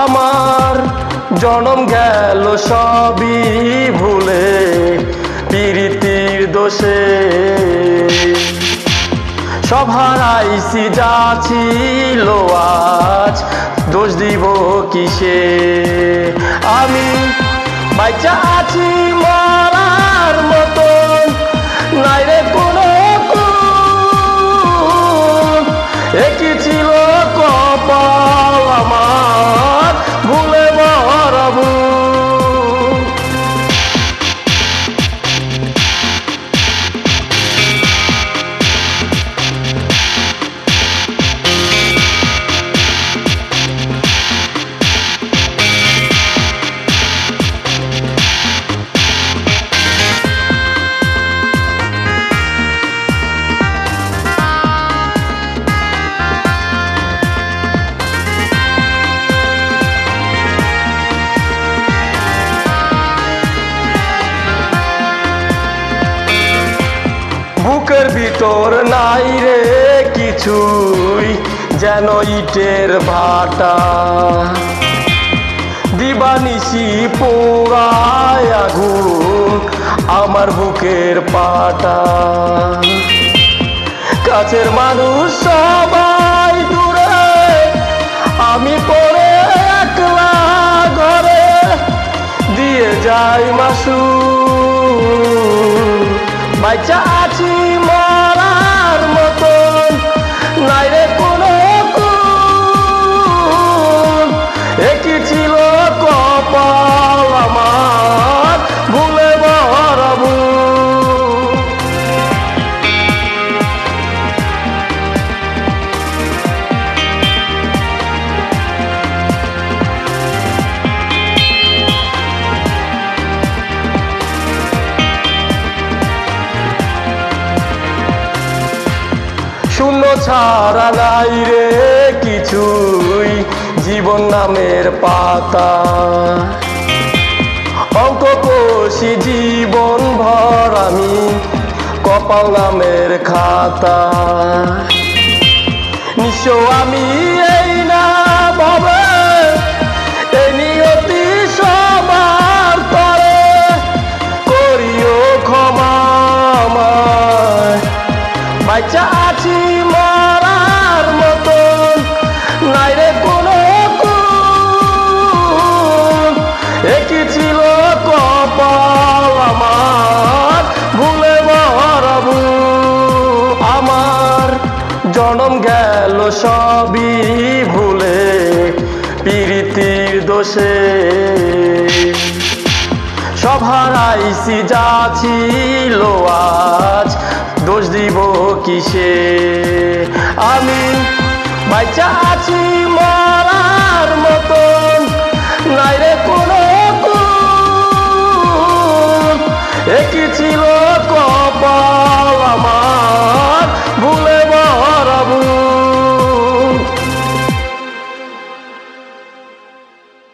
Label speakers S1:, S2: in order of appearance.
S1: আমার জনম গেল সবই ভুলে প্রীতির দোষে, সব হারাইছি যা ছিল আজ দোষ দিব কিসে। আমি বাইচা আছি মরার মতন, নাই রে কোনো একই ছিল কপাল আমার ভুলে মরাবো। বুকের ভিতর নাই রে কিছুই, যেন ইটের ভাটা, দিবানিশি পোড়ায় আগুন আমার বুকের পাটা। কাছের মানুষ সবাই দূরে, আমি পড়ে একলা ঘরে দিয়ে যাই মাসু। বাইচা আছি মরার মতন, নাই রে কোনো একই ছিল কপাল আমার ভুলে মরাবো। শূন্য ছাড়া নাই রে কিছুই জীবন নামের পাতা, অঙ্ক কষি জীবন ভর আমি কপাল নামের খাতা। নিঃস্ব আমি এই না ভাবে, এই নিয়তি সবার তরে করিও ক্ষমা আমায়। বাইচা আছি মরার মতন, নাই রে কোনো একই ছিল কপাল আমার ভুলে মরাবো। আমার জনম গেল সবই ভুলে প্রীতির দোষে, সব হারাইছি যা ছিল আজ দোষ দিব কিসে। আমি বাইচা আছি মরার মতন, নাই রে কোনো একই ছিল